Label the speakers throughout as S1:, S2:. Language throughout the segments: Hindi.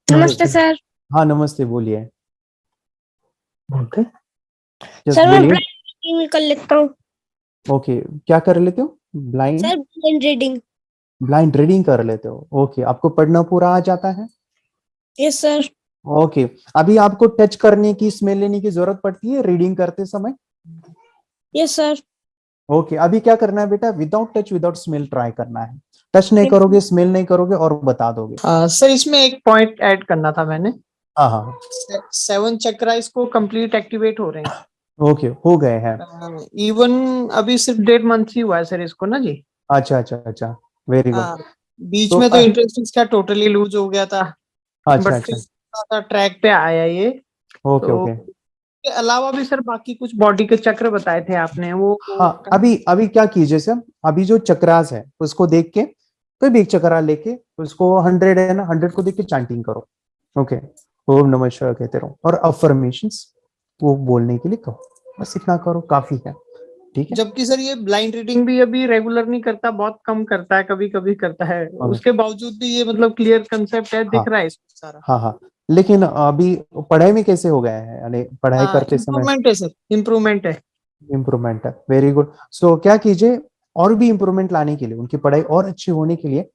S1: नमस्ते सर।
S2: हाँ नमस्ते, बोलिए।
S3: ओके
S2: जस्ट
S1: सर मैं
S2: बोलिए।
S1: ब्लाइंड रीडिंग कर लेता हूँ।
S2: ओके, क्या कर लेते हो? Blind
S1: sir blind reading.
S2: Blind reading कर लेते हो? ओके, आपको पढ़ना पूरा आ जाता है?
S1: Yes sir.
S2: ओके, अभी आपको टच करने की, स्मेल लेने की जरूरत पड़ती है रीडिंग करते समय?
S1: Yes sir.
S2: ओके, अभी क्या करना है बेटा? Without touch without smell try करना है। टच नहीं करोगे, स्मेल नहीं करोगे और बता दोगे।
S3: सर इसमें एक पॉइंट ऐड करना था मैंने।
S2: हाँ हाँ,
S3: 7 चक्रा इसको कंप्लीट एक्टिवेट हो रहे हैं।
S2: ओके, हो गए हैं।
S3: इवन अभी सिर्फ 1.5 मंथ ही हुआ है सर इसको ना जी।
S2: अच्छा अच्छा अच्छा, वेरी गुड।
S3: बीच
S2: तो
S3: में तो इंटरेस्ट इसका टोटली लूज हो गया था,
S2: अच्छा
S3: बट
S2: अच्छा,
S3: ट्रैक पे आया ये।
S2: ओके
S3: तो
S2: ओके।
S3: इसके अलावा भी सर बाकी कुछ बॉडी के चक्र बताए थे आपने, वो
S2: हाँ, अभी अभी क्या कीजिए सर, अभी जो चक्रास है उसको देख के, कोई भी एक चक्रा लेके उसको 100 है ना, 100 को देख के चैंटिंग करो। ओके, ओम नमः शिवाय कहते रहो और अफर्मेशंस वो बोलने के लिए कहो। बस इतना करो, काफी है। ठीक है।
S3: जबकि सर ये ब्लाइंड रीडिंग भी अभी रेगुलर नहीं करता, बहुत कम करता है, कभी कभी करता है।
S2: हाँ
S3: उसके बावजूद भी ये मतलब क्लियर कंसेप्ट है,
S2: हाँ
S3: दिख रहा है इसको सारा।
S2: हाँ हाँ, लेकिन अभी पढ़ाई में कैसे हो गया है, यानी पढ़ाई करते समय?
S3: इम्प्रूवमेंट है सर, इम्प्रूवमेंट है।
S2: इम्प्रूवमेंट है, वेरी गुड। सो क्या कीजिए, और भी इम्प्रूवमेंट लाने के लिए, उनकी पढ़ाई और अच्छी होने के लिए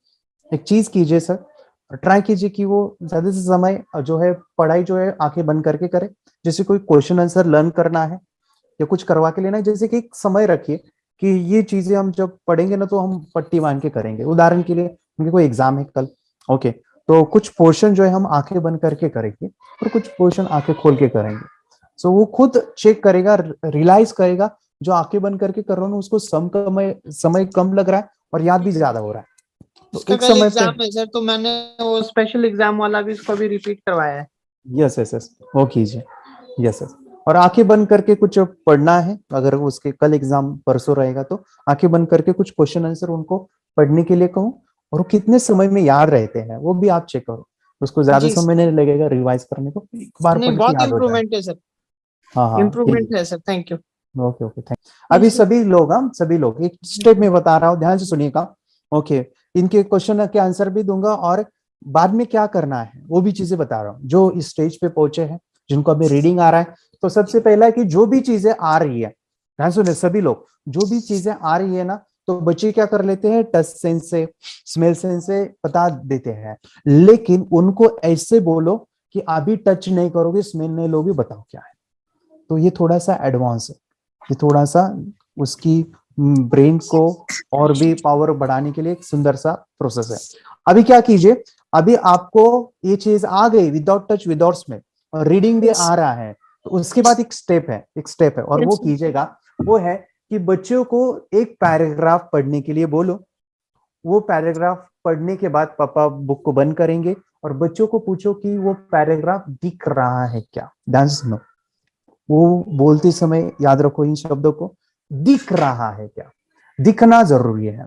S2: एक चीज कीजिए सर, ट्राई कीजिए कि वो ज्यादा से समय जो है पढ़ाई जो है आंखें बंद करके करे। जैसे कोई क्वेश्चन आंसर लर्न करना है या कुछ करवा के लेना है, जैसे कि एक समय रखिए कि ये चीजें हम जब पढ़ेंगे ना तो हम पट्टी बांध के करेंगे। उदाहरण के लिए उनके कोई एग्जाम है कल, ओके, तो कुछ पोर्शन जो है हम आंखें बंद करके करेंगे और कुछ पोर्शन आंखें खोल के करेंगे। सो वो खुद चेक करेगा, रियलाइज करेगा जो आंखें बंद करके कर रहा हूँ उसको समय समय कम लग रहा है और याद भी ज्यादा हो रहा है। तो
S3: इसका
S2: एक
S3: कल
S2: समय पे,
S3: एग्जाम है सर, तो मैंने वो स्पेशल एग्जाम वाला भी इसको भी रिपीट करवाया है।
S2: यस यस यस, वो कीजिए। यस यस, और आंखें बंद करके कुछ पढ़ना है। अगर उसके कल एग्जाम परसों रहेगा तो आंखें बंद करके कुछ क्वेश्चन आंसर उनको पढ़ने के लिए कहो, और वो कितने समय में याद रहते हैं वो भी आप चेक करो। उसको ज्यादा
S3: जी
S2: समय नहीं लगेगा रिवाइज करने को, एक बार
S3: नहीं,
S2: पढ़ के
S3: बहुत
S2: याद हो जाए।
S3: इम्प्रूवमेंट है सर,
S2: हाँ हाँ,
S3: इम्प्रूवमेंट है sir, thank you.
S2: Okay okay, thank. अभी सभी लोग, हम सभी लोग एक स्टेप में बता रहा हूँ, ध्यान से सुनिएगा। ओके, इनके क्वेश्चन के आंसर भी दूंगा और बाद में क्या करना है वो भी चीजें बता रहा हूँ। जो इस स्टेज पे पहुंचे हैं, जिनको अभी रीडिंग आ रहा है, तो सबसे पहला है कि जो भी चीजें आ रही है, ध्यान सुनिए सभी लोग, जो भी चीजें आ रही है ना, तो बच्चे क्या कर लेते हैं, टच सेंस से, स्मेल सेंस से बता देते हैं। लेकिन उनको ऐसे बोलो कि अभी टच नहीं करोगे, स्मेल नहीं लोगे, बताओ क्या है। तो ये थोड़ा सा एडवांस है, ये थोड़ा सा उसकी ब्रेन को और भी पावर बढ़ाने के लिए एक सुंदर सा प्रोसेस है। अभी क्या कीजिए, अभी आपको ये चीज आ गई विदाउट टच विदाउट स्मेल, और रीडिंग भी आ रहा है, तो उसके बाद एक स्टेप है, एक स्टेप है, और वो कीजिएगा, वो है कि बच्चों को एक पैराग्राफ पढ़ने के लिए बोलो। वो पैराग्राफ पढ़ने के बाद पापा बुक को बंद करेंगे और बच्चों को पूछो कि वो पैराग्राफ दिख रहा है क्या। ध्यान से सुनो, वो बोलते समय याद रखो इन शब्दों को, दिख रहा है क्या। दिखना जरूरी है,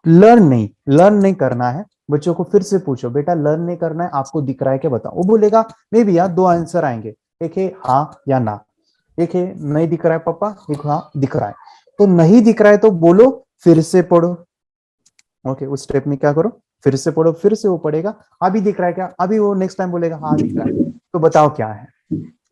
S2: लर्न नहीं करना है। बच्चों को फिर से पूछो, बेटा लर्न नहीं करना है, आपको दिख रहा है क्या, बताओ। वो बोलेगा मे भी यार, दो आंसर आएंगे, एक है हाँ या ना, एक है नहीं दिख रहा है पापा, एक हाँ दिख रहा है। तो नहीं दिख रहा है तो बोलो फिर से पढ़ो। ओके, उस स्टेप में क्या करो, फिर से पढ़ो, फिर से वो पढ़ेगा, अभी दिख रहा है क्या, अभी वो नेक्स्ट टाइम बोलेगा हाँ दिख रहा है, तो बताओ क्या है।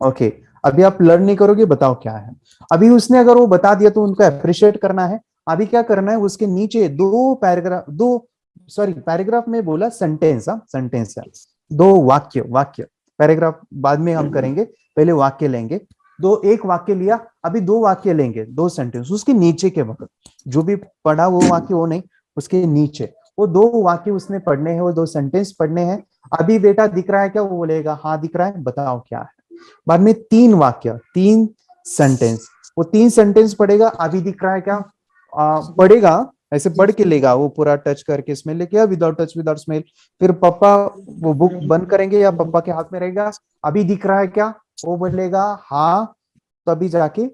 S2: ओके, अभी आप लर्न नहीं करोगे, बताओ क्या है। अभी उसने अगर वो बता दिया तो उनको अप्रिशिएट करना है। अभी क्या करना है, उसके नीचे दो पैराग्राफ, दो सॉरी पैराग्राफ में बोला, सेंटेंस, हाँ सेंटेंस है, दो वाक्य, वाक्य पैराग्राफ बाद में हम करेंगे, पहले वाक्य लेंगे। दो, एक वाक्य लिया, अभी दो वाक्य लेंगे, दो सेंटेंस, उसके नीचे के वक्त जो भी पढ़ा वो वाक्य, वो नहीं, उसके नीचे वो दो वाक्य उसने पढ़ने हैं, वो दो सेंटेंस पढ़ने हैं। अभी बेटा दिख रहा है क्या, वो बोलेगा हाँ दिख रहा है, बताओ क्या है। बाद में तीन वाक्य, तीन सेंटेंस, वो तीन सेंटेंस पढ़ेगा, अभी दिख रहा है क्या, पढ़ेगा, ऐसे पढ़ के लेगा वो पूरा टच करके, स्मेल लेके, विदाउट टच विदाउट स्मेल। फिर पापा वो बुक बंद करेंगे या पापा के हाथ में रहेगा, अभी दिख रहा है क्या, वो बोलेगा हाँ, तभी जाके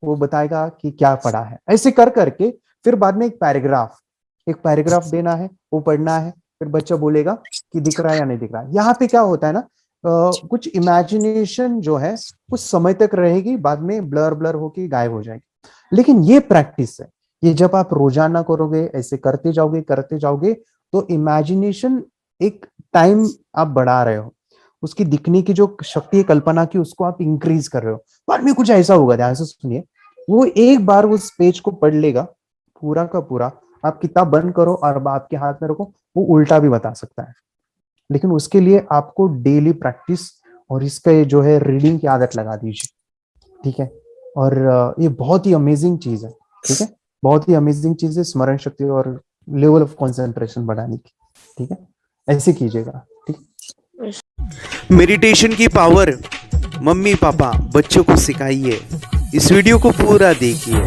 S2: वो बताएगा कि क्या पढ़ा है। ऐसे कर करके फिर बाद में एक पैराग्राफ देना है, वो पढ़ना है, फिर बच्चा बोलेगा कि दिख रहा है या नहीं दिख रहा है। यहाँ पे क्या होता है ना, कुछ इमेजिनेशन जो है कुछ समय तक रहेगी, बाद में ब्लर ब्लर होके गायब हो जाएगी। लेकिन ये प्रैक्टिस है, ये जब आप रोजाना करोगे, ऐसे करते जाओगे तो इमेजिनेशन एक टाइम आप बढ़ा रहे हो। उसकी दिखने की जो शक्ति है कल्पना की, उसको आप इंक्रीज कर रहे हो। बाद में कुछ ऐसा होगा, ध्यान से सुनिए, वो एक बार उस पेज को पढ़ लेगा पूरा का पूरा, आप किताब बंद करो और आपके हाथ में रखो, वो उल्टा भी बता सकता है। लेकिन उसके लिए आपको डेली प्रैक्टिस और इसका जो है रीडिंग की आदत लगा दीजिए, ठीक है। और ये बहुत ही अमेजिंग चीज है, ठीक है, बहुत ही अमेजिंग चीज है स्मरण शक्ति और लेवल ऑफ कंसंट्रेशन बढ़ाने की, ठीक है। ऐसे कीजिएगा, ठीक।
S4: मेडिटेशन की पावर मम्मी पापा बच्चों को सिखाइए। इस वीडियो को पूरा देखिए।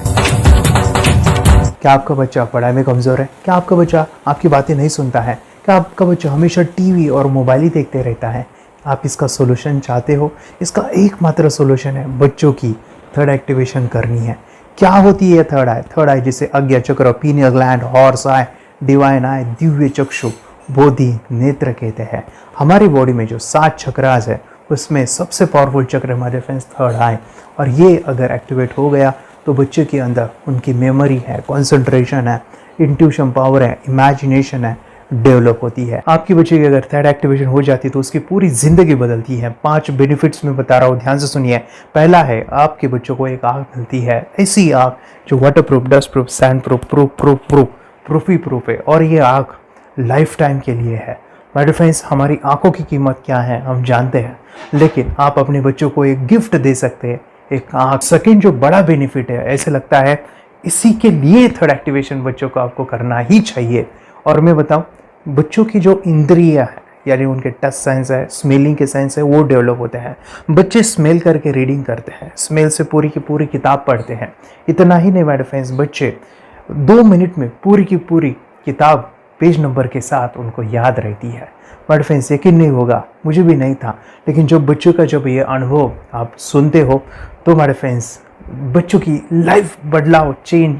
S2: क्या आपका बच्चा पढ़ाई में कमजोर है? क्या आपका बच्चा आपकी बातें नहीं सुनता है? क्या आपका बच्चा हमेशा टीवी और मोबाइल ही देखते रहता है? आप इसका सोल्यूशन चाहते हो? इसका एकमात्र सोल्यूशन है बच्चों की थर्ड एक्टिवेशन करनी है। क्या होती है थर्ड आई? थर्ड आई जिसे Ajna chakra, pineal gland, Horus eye, divine eye, दिव्य चक्षु, बोधि नेत्र कहते हैं। हमारी बॉडी में जो 7 चक्रास है उसमें सबसे पावरफुल चक्र हमारे फ्रेंड्स थर्ड आई, और ये अगर एक्टिवेट हो गया तो बच्चे के अंदर उनकी मेमोरी है, कंसंट्रेशन है, इंट्यूशन पावर है, इमेजिनेशन है, डेवलप होती है। आपकी बच्चे की अगर थर्ड एक्टिवेशन हो जाती है तो उसकी पूरी जिंदगी बदलती है। 5 बेनिफिट्स में बता रहा हूँ, ध्यान से सुनिए। पहला है, आपके बच्चों को एक आँख मिलती है, ऐसी आँख जो water proof, dust proof, sand proof, proof ही प्रूफ है, और ये आँख लाइफ टाइम के लिए है। माय फ्रेंड्स, हमारी आंखों की कीमत क्या है हम जानते हैं, लेकिन आप अपने बच्चों को एक गिफ्ट दे सकते हैं, एक आँख। सेकंड जो बड़ा बेनिफिट है, ऐसे लगता है इसी के लिए थर्ड एक्टिवेशन बच्चों को आपको करना ही चाहिए। और मैं बताऊं, बच्चों की जो इंद्रियां है, यानी उनके टच सेंस है, स्मेलिंग के सेंस है, वो डेवलप होते हैं। बच्चे स्मेल करके रीडिंग करते हैं, स्मेल से पूरी की पूरी किताब पढ़ते हैं। इतना ही नहीं माय फ्रेंड्स, बच्चे 2 मिनट में पूरी की पूरी किताब पेज नंबर के साथ उनको याद रहती है। बट फ्रेंड्स, यकीन नहीं होगा, मुझे भी नहीं था, लेकिन जब बच्चों का जब ये अनुभव आप सुनते हो तो हमारे फ्रेंड्स बच्चों की लाइफ बदलाव, चेंज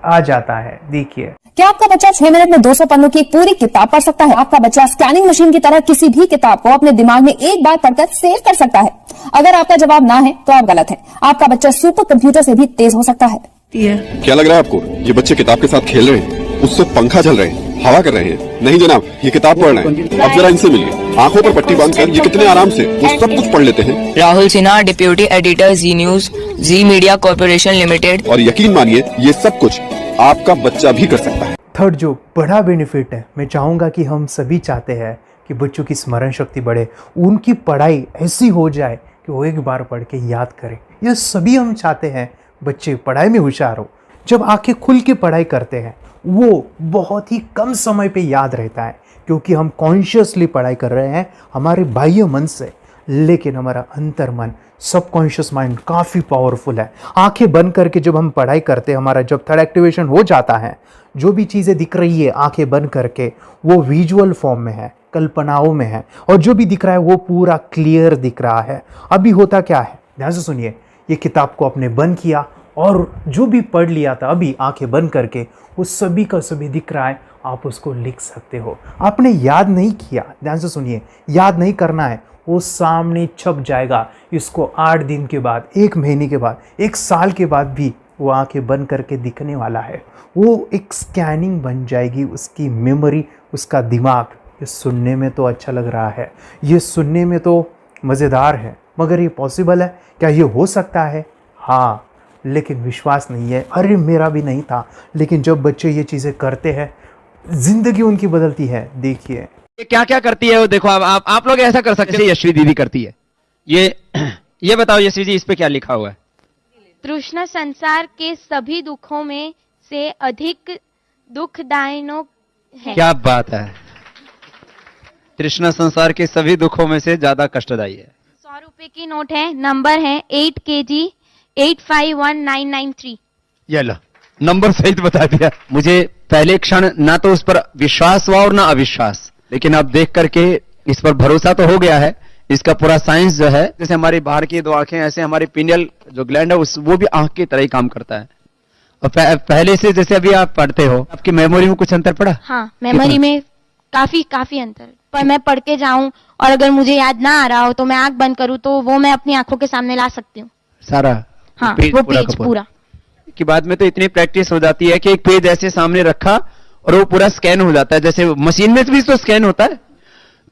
S2: आ जाता है। देखिए,
S5: क्या आपका बच्चा 6 मिनट में 200 पन्नों की एक पूरी किताब पढ़ सकता है? आपका बच्चा स्कैनिंग मशीन की तरह किसी भी किताब को अपने दिमाग में एक बार पढ़कर सेव कर सकता है? अगर आपका जवाब ना है तो आप गलत है। आपका बच्चा सुपर कंप्यूटर से भी तेज हो सकता है।
S6: क्या लग रहा है आपको ये बच्चे किताब के साथ खेल रहे हैं, उससे पंखा चल रहे हैं, हवा कर रहे हैं? नहीं जनाब, ये किताब पढ़ रहे हैं। अब जरा इनसे मिलिए, आंखों पर पट्टी बांधकर ये कितने आराम से वो सब कुछ पढ़ लेते हैं।
S7: राहुल सिन्हा, डिप्यूटी एडिटर, जी न्यूज, जी मीडिया कॉर्पोरेशन लिमिटेड।
S6: और यकीन मानिए, ये सब कुछ आपका बच्चा भी कर सकता है।
S2: थर्ड जो बड़ा बेनिफिट है, मैं चाहूँगा कि हम सभी चाहते हैं कि बच्चों की स्मरण शक्ति बढ़े, उनकी पढ़ाई ऐसी हो जाए कि वो एक बार पढ़ के याद करें। यह सभी हम चाहते हैं, बच्चे पढ़ाई में होशियार हो। जब आंखें खुल के पढ़ाई करते हैं वो बहुत ही कम समय पे याद रहता है, क्योंकि हम कॉन्शियसली पढ़ाई कर रहे हैं हमारे बाह्य मन से, लेकिन हमारा अंतर मन, सबकॉन्शियस माइंड काफ़ी पावरफुल है। आंखें बंद करके जब हम पढ़ाई करते हैं, हमारा जब थर्ड एक्टिवेशन हो जाता है, जो भी चीज़ें दिख रही है आंखें बंद करके, वो विजुअल फॉर्म में है, कल्पनाओं में है, और जो भी दिख रहा है वो पूरा क्लियर दिख रहा है। अभी होता क्या है, ध्यान से सुनिए, ये किताब को आपने बंद किया और जो भी पढ़ लिया था अभी आंखें बंद करके, वो सभी का सभी दिख रहा है, आप उसको लिख सकते हो। आपने याद नहीं किया, ध्यान से सुनिए, याद नहीं करना है, वो सामने छप जाएगा। इसको 8 दिन के बाद, 1 महीने के बाद, 1 साल के बाद भी वो आंखें बंद करके दिखने वाला है। वो एक स्कैनिंग बन जाएगी, उसकी मेमोरी, उसका दिमाग। ये सुनने में तो अच्छा लग रहा है, ये सुनने में तो मज़ेदार है, मगर ये पॉसिबल है क्या? ये हो सकता है, हाँ, लेकिन विश्वास नहीं है। अरे मेरा भी नहीं था, लेकिन जब बच्चे ये चीज़ें करते हैं, जिंदगी उनकी बदलती है। देखिए
S8: क्या क्या करती है वो, देखो आप लोग ऐसा कर सकते हैं, यशवी दीदी करती है। ये बताओ यशवी जी, इस पे क्या लिखा हुआ है?
S9: तृष्णा संसार के सभी दुखों में से अधिक दुखदायक है।
S8: क्या बात है, तृष्णा संसार के सभी दुखों में से ज्यादा कष्टदायी है।
S9: 100 रुपए की नोट है, नंबर है 8 kg 851993।
S8: ये लो, नंबर सहित बता दिया। मुझे पहले क्षण ना तो उस पर विश्वास हुआ और ना अविश्वास, लेकिन अब देख करके इस पर भरोसा तो हो गया है। इसका पूरा साइंस जो है, जैसे हमारी बाहर की 2 आंखें, ऐसे हमारी पिनियल जो ग्लैंड है वो भी आंख की तरह ही काम करता है। और पहले से जैसे अभी आप पढ़ते हो, आपकी मेमोरी में कुछ अंतर पड़ा?
S9: हाँ, मेमोरी में काफी अंतर। पर मैं पढ़ के जाऊं और अगर मुझे याद ना आ रहा हो तो मैं आंख बंद करूं तो वो मैं अपनी आंखों के सामने ला सकती हूँ
S8: सारा।
S9: हाँ, वो पेज पूरा
S8: की बाद में तो इतनी प्रैक्टिस हो जाती है कि एक पेज ऐसे सामने रखा और वो पूरा स्कैन हो जाता है। जैसे मशीन में भी तो स्कैन होता है,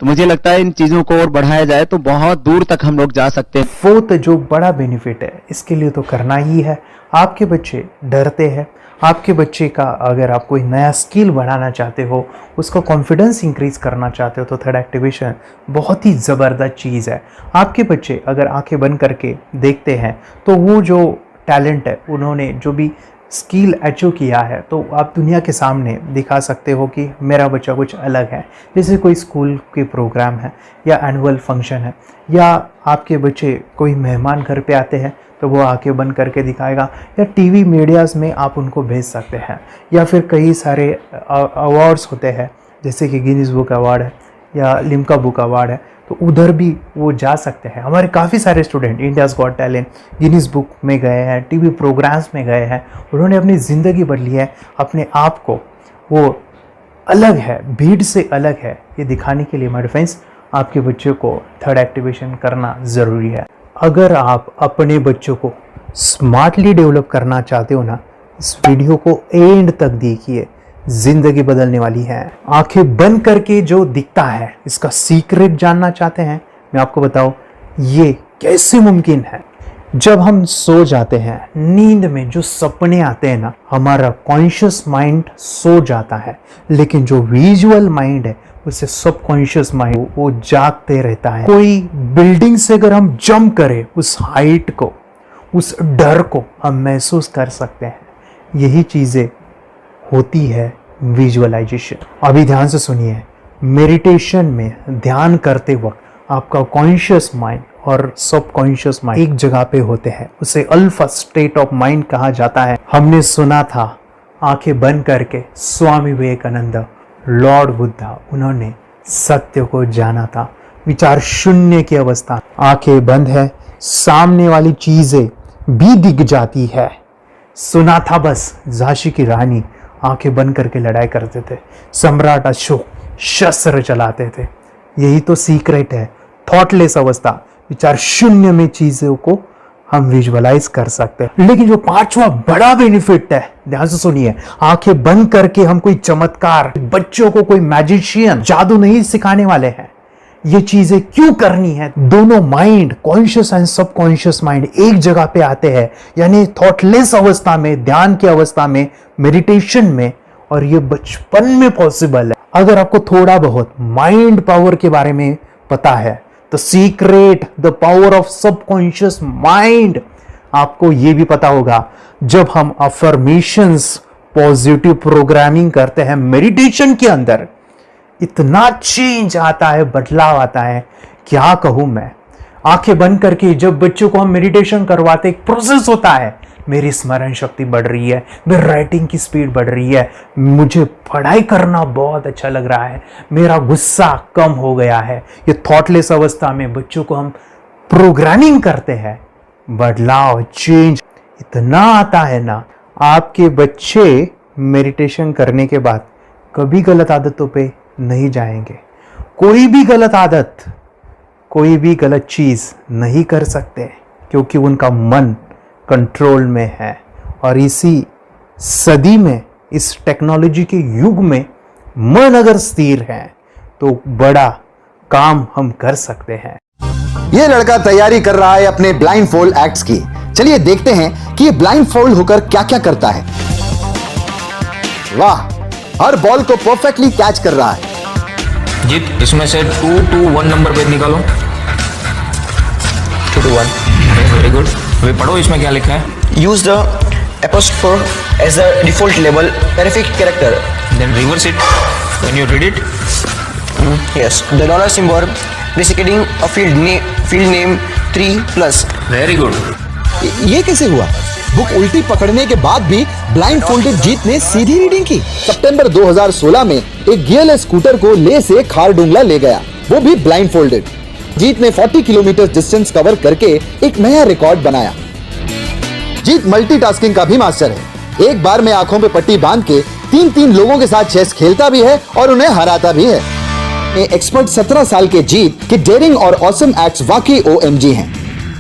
S8: तो मुझे लगता है इन चीजों को और बढ़ाया जाए तो बहुत दूर तक हम लोग जा सकते हैं।
S2: फोर्थ जो बड़ा बेनिफिट है इसके लिए तो करना ही है। आपके बच्चे डरते हैं, आपके बच्चे का अगर आप कोई नया स्किल बढ़ाना चाहते हो, उसका कॉन्फिडेंस इंक्रीज करना चाहते हो, तो थर्ड एक्टिवेशन बहुत ही ज़बरदस्त चीज़ है। आपके बच्चे अगर आंखें बंद करके देखते हैं तो वो जो टैलेंट है, उन्होंने जो भी स्किल अचीव किया है, तो आप दुनिया के सामने दिखा सकते हो कि मेरा बच्चा कुछ अलग है। जैसे कोई स्कूल के प्रोग्राम है या एनुअल फंक्शन है, या आपके बच्चे कोई मेहमान घर पे आते हैं तो वो आंखें बंद करके दिखाएगा, या टीवी मीडियाज़ में आप उनको भेज सकते हैं, या फिर कई सारे अवार्ड्स होते हैं जैसे कि गिनीज बुक अवार्ड है या लिम्का बुक अवार्ड है, तो उधर भी वो जा सकते हैं। हमारे काफ़ी सारे student India's got talent, Guinness book में गए हैं, टीवी प्रोग्राम्स में गए हैं, उन्होंने अपनी ज़िंदगी बदली है, अपने आप को वो अलग है, भीड़ से अलग है, ये दिखाने के लिए मेरे फ्रेंड्स आपके बच्चों को थर्ड एक्टिवेशन करना ज़रूरी है। अगर आप अपने बच्चों को स्मार्टली डेवलप करना चाहते हो ना, इस वीडियो को एंड तक देखिए, जिंदगी बदलने वाली है। आंखें बंद करके जो दिखता है इसका सीक्रेट जानना चाहते हैं, मैं आपको बताऊं ये कैसे मुमकिन है। जब हम सो जाते हैं, नींद में जो सपने आते हैं ना, हमारा कॉन्शियस माइंड सो जाता है, लेकिन जो विजुअल माइंड है उसे सबकॉन्शियस माइंड वो जागते रहता है। कोई बिल्डिंग से अगर हम जंप करें, उस हाइट को, उस डर को हम महसूस कर सकते हैं। यही चीजें होती है विजुअलाइजेशन। अभी ध्यान से सुनिए, मेडिटेशन में ध्यान करते वक्त आपका कॉन्शियस माइंड और सबकॉन्शियस माइंड एक जगह पे होते हैं, उसे अल्फा स्टेट ऑफ माइंड कहा जाता है। हमने सुना था आंखें बंद करके स्वामी विवेकानंद, लॉर्ड बुद्धा, उन्होंने सत्य को जाना था। विचार शून्य की अवस्था, आंखें बंद है, सामने वाली चीजें भी दिख जाती है। सुना था बस झांसी की रानी आंखें बंद करके लड़ाई करते थे, सम्राट अशोक शस्त्र चलाते थे। यही तो सीक्रेट है, थॉटलेस अवस्था, विचार शून्य में चीजों को हम विजुअलाइज कर सकते हैं। लेकिन जो पांचवा बड़ा बेनिफिट है, ध्यान से सुनिए, आंखें बंद करके हम कोई चमत्कार, बच्चों को कोई मैजिशियन जादू नहीं सिखाने वाले हैं। ये चीजें क्यों करनी है? दोनों mind, conscious and subconscious mind एक जगह पे आते हैं, यानी थॉटलेस अवस्था में, ध्यान की अवस्था में, मेडिटेशन में, और ये बचपन में पॉसिबल है। अगर आपको थोड़ा बहुत माइंड पावर के बारे में पता है, the secret, the power of subconscious mind, आपको ये भी पता होगा जब हम अफर्मेशंस, पॉजिटिव प्रोग्रामिंग करते हैं मेडिटेशन के अंदर, इतना चेंज आता है, बदलाव आता है, क्या कहूं मैं। आंखें बंद करके जब बच्चों को हम मेडिटेशन करवाते, एक प्रोसेस होता है, मेरी स्मरण शक्ति बढ़ रही है, मेरी राइटिंग की स्पीड बढ़ रही है, मुझे पढ़ाई करना बहुत अच्छा लग रहा है, मेरा गुस्सा कम हो गया है। ये थॉटलेस अवस्था में बच्चों को हम प्रोग्रामिंग करते हैं, बदलाव, चेंज इतना आता है ना। आपके बच्चे मेडिटेशन करने के बाद कभी गलत आदतों पे नहीं जाएंगे। कोई भी गलत आदत, कोई भी गलत चीज नहीं कर सकते, क्योंकि उनका मन कंट्रोल में है। और इसी सदी में, इस टेक्नोलॉजी के युग में, मन अगर स्थिर है तो बड़ा काम हम कर सकते हैं।
S10: ये लड़का तैयारी कर रहा है अपने ब्लाइंड फोल्ड एक्ट्स की। चलिए देखते हैं कि ये ब्लाइंड फोल्ड होकर क्या क्या करता है। वाह, हर बॉल को परफेक्टली कैच कर रहा है।
S7: जीत, इसमें से 2 to 1 नंबर भेद निकालो। 2 to 1, वेरी गुड। वे पढ़ो, इसमें क्या लिखा है?
S11: Use the apostrophe as the default level prefix character,
S7: then reverse it when you read it.
S11: Yes, the dollar symbol basically a field name 3+।
S7: Very good.
S10: ये कैसे हुआ? बुक उल्टी पकड़ने के बाद भी ब्लाइंड फोल्डेड जीत ने सीधी रीडिंग की। सितंबर 2016 में एक गियरलेस स्कूटर को ले से खारडुंगला ले गया, वो भी ब्लाइंड फोल्डेड। जीत ने 40 किलोमीटर डिस्टेंस कवर करके एक नया रिकॉर्ड बनाया। जीत मल्टीटास्किंग का भी मास्टर है। एक बार में आंखों पे पट्टी बांध के 3-3 लोगों के साथ चेस खेलता भी है और उन्हें हराता भी है। एक्सपर्ट 17 साल के जीत के डेयरिंग और ऑसम एक्ट्स वाकई OMG हैं।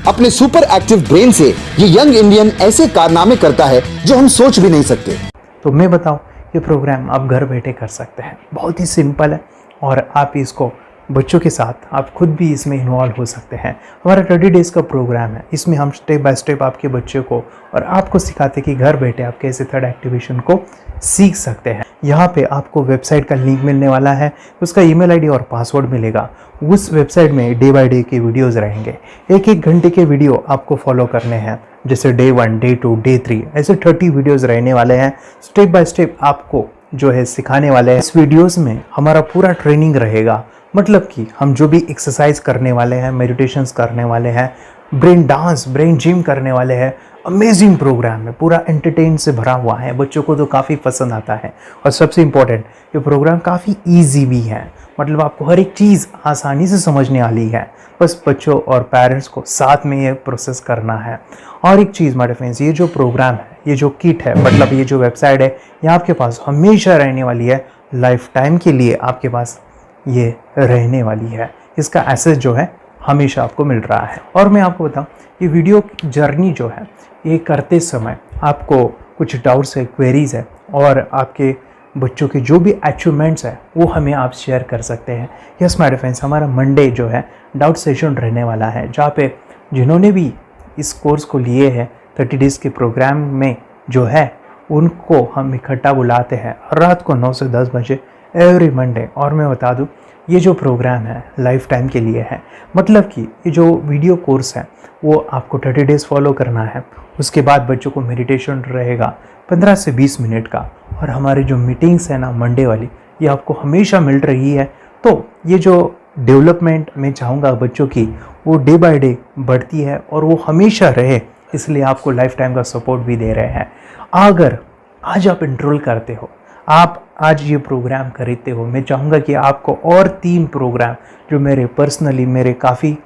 S10: अपने सुपर एक्टिव ब्रेन से ये यंग इंडियन ऐसे कारनामे करता है जो हम सोच भी नहीं सकते।
S2: तो मैं बताऊं, ये प्रोग्राम आप घर बैठे कर सकते हैं, बहुत ही सिंपल है, और आप इसको बच्चों के साथ आप खुद भी इसमें इन्वॉल्व हो सकते हैं। हमारा 30 डेज़ का प्रोग्राम है, इसमें हम स्टेप बाय स्टेप आपके बच्चे को और आपको सिखाते हैं कि घर बैठे आप कैसे थर्ड एक्टिवेशन को सीख सकते हैं। यहाँ पे आपको वेबसाइट का लिंक मिलने वाला है, उसका ईमेल आईडी और पासवर्ड मिलेगा। उस वेबसाइट में डे बाय डे के वीडियोज़ रहेंगे, 1-1 घंटे के वीडियो आपको फॉलो करने हैं, जैसे डे 1, डे 2, डे 3 ऐसे 30 वीडियोज़ रहने वाले हैं। स्टेप बाय स्टेप आपको जो है सिखाने वाले हैं। इस वीडियोज़ में हमारा पूरा ट्रेनिंग रहेगा, मतलब कि हम जो भी एक्सरसाइज करने वाले हैं, मेडिटेशंस करने वाले हैं, ब्रेन डांस, ब्रेन जिम करने वाले हैं। अमेजिंग प्रोग्राम है, पूरा एंटरटेन से भरा हुआ है, बच्चों को तो काफ़ी पसंद आता है। और सबसे इम्पोर्टेंट, ये प्रोग्राम काफ़ी ईजी भी है, मतलब आपको हर एक चीज़ आसानी से समझने वाली है। बस बच्चों और पेरेंट्स को साथ में ये प्रोसेस करना है। और एक चीज़ मेरे फ्रेंड्स, ये जो प्रोग्राम है, ये जो किट है, मतलब ये जो वेबसाइट है, ये आपके पास हमेशा रहने वाली है, लाइफ टाइम के लिए आपके पास ये रहने वाली है। इसका एक्सेस जो है हमेशा आपको मिल रहा है। और मैं आपको बताऊं, ये वीडियो जर्नी जो है, ये करते समय आपको कुछ डाउट्स है, क्वेरीज है, और आपके बच्चों के जो भी अचीवमेंट्स है वो हमें आप शेयर कर सकते हैं। यस माय फ्रेंड्स, हमारा मंडे जो है डाउट सेशन रहने वाला है, जहाँ पे जिन्होंने भी इस कोर्स को लिए हैं 30 डेज़ के प्रोग्राम में जो है, उनको हम इकट्ठा बुलाते हैं रात को 9 से 10 बजे एवरी मंडे। और मैं बता दूं, ये जो प्रोग्राम है लाइफ टाइम के लिए है, मतलब कि ये जो वीडियो कोर्स है वो आपको 30 डेज़ फॉलो करना है। उसके बाद बच्चों को मेडिटेशन रहेगा 15 से 20 मिनट का, और हमारी जो मीटिंग्स है ना मंडे वाली, ये आपको हमेशा मिल रही है। तो ये जो डेवलपमेंट मैं चाहूँगा बच्चों की, वो डे बाय डे बढ़ती है और वो हमेशा रहे, इसलिए आपको लाइफ टाइम का सपोर्ट भी दे रहे हैं। अगर आज आप एनरोल करते हो, आप आज ये प्रोग्राम खरीदते हो, मैं चाहूँगा कि आपको और 3 प्रोग्राम जो मेरे पर्सनली मेरे काफ़ी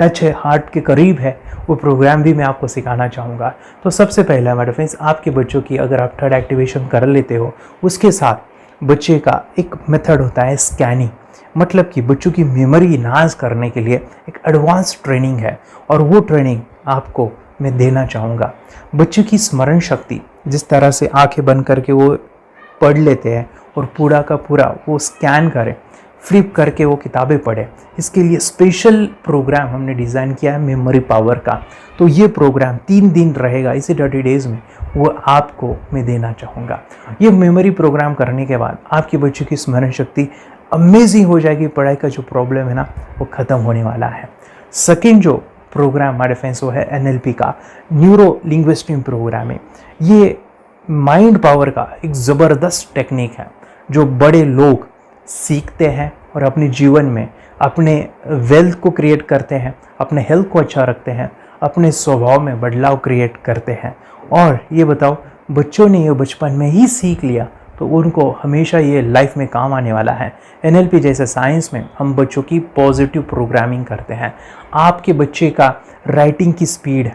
S2: टच है, हार्ट के करीब है, वो प्रोग्राम भी मैं आपको सिखाना चाहूँगा। तो सबसे पहला मेरे फ्रेंड्स, आपके बच्चों की अगर आप थर्ड एक्टिवेशन कर लेते हो, उसके साथ बच्चे का एक मेथड होता है स्कैनिंग, मतलब कि बच्चों की मेमोरी इन्हांस करने के लिए एक एडवांस ट्रेनिंग है, और वो ट्रेनिंग आपको मैं देना चाहूँगा। बच्चों की स्मरण शक्ति, जिस तरह से आंखें बंद करके वो पढ़ लेते हैं और पूरा का पूरा वो स्कैन करें, फ्लिप करके वो किताबें पढ़े, इसके लिए स्पेशल प्रोग्राम हमने डिज़ाइन किया है मेमोरी पावर का। तो ये प्रोग्राम 3 दिन रहेगा, इसी 30 डेज़ में वो आपको मैं देना चाहूँगा। ये मेमोरी प्रोग्राम करने के बाद आपके बच्चों की स्मरण शक्ति अमेजिंग हो जाएगी, पढ़ाई का जो प्रॉब्लम है ना वो ख़त्म होने वाला है। सेकेंड जो प्रोग्राम हमारे फ्रेंड्स वो है NLP का, न्यूरो लिंग्विस्टिक प्रोग्राम है। ये माइंड पावर का एक ज़बरदस्त टेक्निक है, जो बड़े लोग सीखते हैं और अपने जीवन में अपने वेल्थ को क्रिएट करते हैं, अपने हेल्थ को अच्छा रखते हैं, अपने स्वभाव में बदलाव क्रिएट करते हैं। और ये बताओ, बच्चों ने ये बचपन में ही सीख लिया तो उनको हमेशा ये लाइफ में काम आने वाला है। NLP जैसे साइंस में हम बच्चों की पॉजिटिव प्रोग्रामिंग करते हैं। आपके बच्चे का राइटिंग की स्पीड,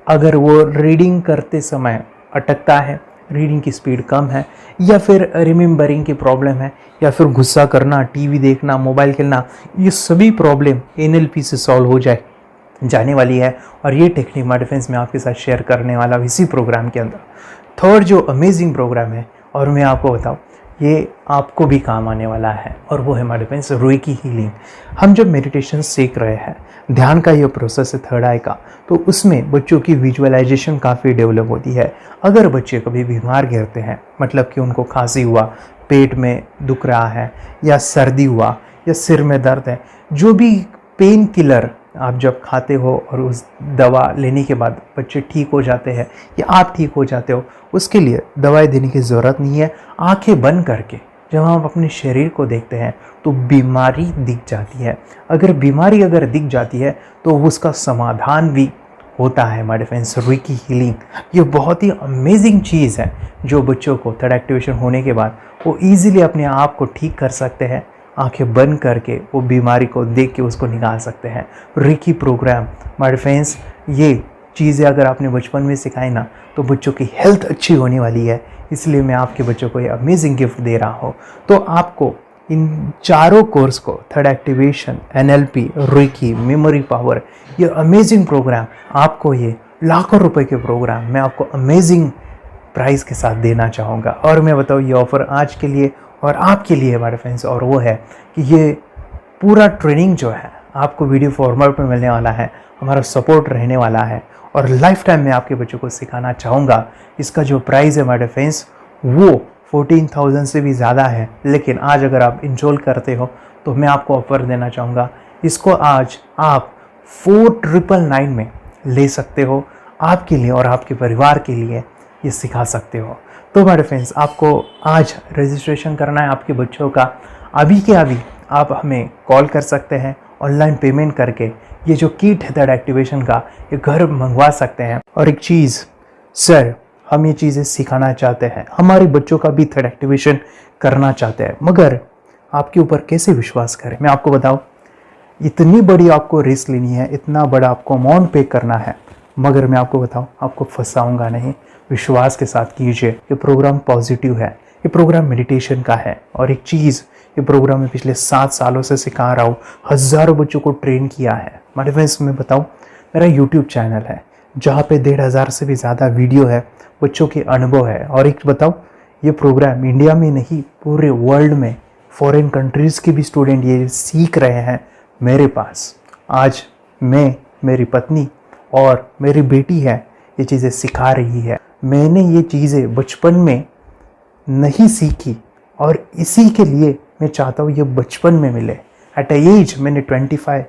S2: अगर वो रीडिंग करते समय अटकता है, रीडिंग की स्पीड कम है, या फिर रिमेंबरिंग की प्रॉब्लम है, या फिर गुस्सा करना, टीवी देखना, मोबाइल खेलना, ये सभी प्रॉब्लम NLP से सॉल्व हो जाने वाली है। और ये टेक्निक माय फ्रेंड्स मैं आपके साथ शेयर करने वाला हूँ इसी प्रोग्राम के अंदर। थर्ड जो अमेजिंग प्रोग्राम है, और मैं आपको बताऊँ, ये आपको भी काम आने वाला है, और वो है हमारे फ्रेंड्स रेकी हीलिंग। हम जब मेडिटेशन सीख रहे हैं, ध्यान का ये प्रोसेस है थर्ड आई का, तो उसमें बच्चों की विजुअलाइजेशन काफ़ी डेवलप होती है। अगर बच्चे कभी बीमार गिरते हैं, मतलब कि उनको खांसी हुआ, पेट में दुख रहा है, या सर्दी हुआ, या सिर में दर्द है, जो भी पेन किलर आप जब खाते हो और उस दवा लेने के बाद बच्चे ठीक हो जाते हैं या आप ठीक हो जाते हो, उसके लिए दवाई देने की ज़रूरत नहीं है। आंखें बंद करके जब हम अपने शरीर को देखते हैं तो बीमारी दिख जाती है। अगर बीमारी दिख जाती है तो उसका समाधान भी होता है हमारे फ्रेंड्स। रेकी हीलिंग ये बहुत ही अमेजिंग चीज़ है, जो बच्चों को थर्ड एक्टिवेशन होने के बाद वो ईजिली अपने आप को ठीक कर सकते हैं। आंखें बंद करके वो बीमारी को देख के उसको निकाल सकते हैं। रेकी प्रोग्राम माय फ्रेंड्स, ये चीज़ें अगर आपने बचपन में सिखाई ना, तो बच्चों की हेल्थ अच्छी होने वाली है। इसलिए मैं आपके बच्चों को ये अमेजिंग गिफ्ट दे रहा हूँ। तो आपको इन चारों कोर्स को, third activation, NLP, Reiki, memory power, ये अमेजिंग प्रोग्राम, आपको ये लाखों रुपए के प्रोग्राम मैं आपको अमेजिंग प्राइस के साथ देना चाहूँगा। और मैं बताऊँ, ये ऑफ़र आज के लिए और आपके लिए हमारे फ्रेंड्स, और वो है कि ये पूरा ट्रेनिंग जो है आपको वीडियो फॉर्मेट में मिलने वाला है, हमारा सपोर्ट रहने वाला है और लाइफ टाइम में आपके बच्चों को सिखाना चाहूँगा। इसका जो प्राइस है माय डियर फ्रेंड्स वो 14,000 से भी ज़्यादा है, लेकिन आज अगर आप इंस्टॉल करते हो तो मैं आपको ऑफर देना चाहूँगा, इसको आज आप 4,999 में ले सकते हो। आपके लिए और आपके परिवार के लिए ये सिखा सकते हो। तो माय डियर फ्रेंड्स, आपको आज रजिस्ट्रेशन करना है आपके बच्चों का। अभी के अभी आप हमें कॉल कर सकते हैं, ऑनलाइन पेमेंट करके ये जो किट है थर्ड एक्टिवेशन का ये घर मंगवा सकते हैं। और एक चीज़ सर, हम ये चीज़ें सिखाना चाहते हैं, हमारे बच्चों का भी थर्ड एक्टिवेशन करना चाहते हैं, मगर आपके ऊपर कैसे विश्वास करें? मैं आपको बताऊं, इतनी बड़ी आपको रिस्क लेनी है, इतना बड़ा आपको अमाउंट पे करना है, मगर मैं आपको बताऊं आपको फंसाऊंगा नहीं। विश्वास के साथ कीजिए। ये प्रोग्राम पॉजिटिव है, ये प्रोग्राम मेडिटेशन का है। और एक चीज़, ये प्रोग्राम में पिछले 7 सालों से सिखा रहा हूँ, हज़ारों बच्चों को ट्रेन किया है। मेरे फ्रेंड्स, मैं बताऊँ, मेरा यूट्यूब चैनल है जहाँ पे 1,500 से भी ज़्यादा वीडियो है, बच्चों के अनुभव है। और एक बताऊँ, ये प्रोग्राम इंडिया में नहीं पूरे वर्ल्ड में फॉरेन कंट्रीज़ के भी स्टूडेंट ये सीख रहे हैं मेरे पास। आज मैं, मेरी पत्नी और मेरी बेटी है ये चीज़ें सिखा रही है। मैंने ये चीज़ें बचपन में नहीं सीखी और इसी के लिए मैं चाहता हूँ ये बचपन में मिले। एट अ एज मैंने 25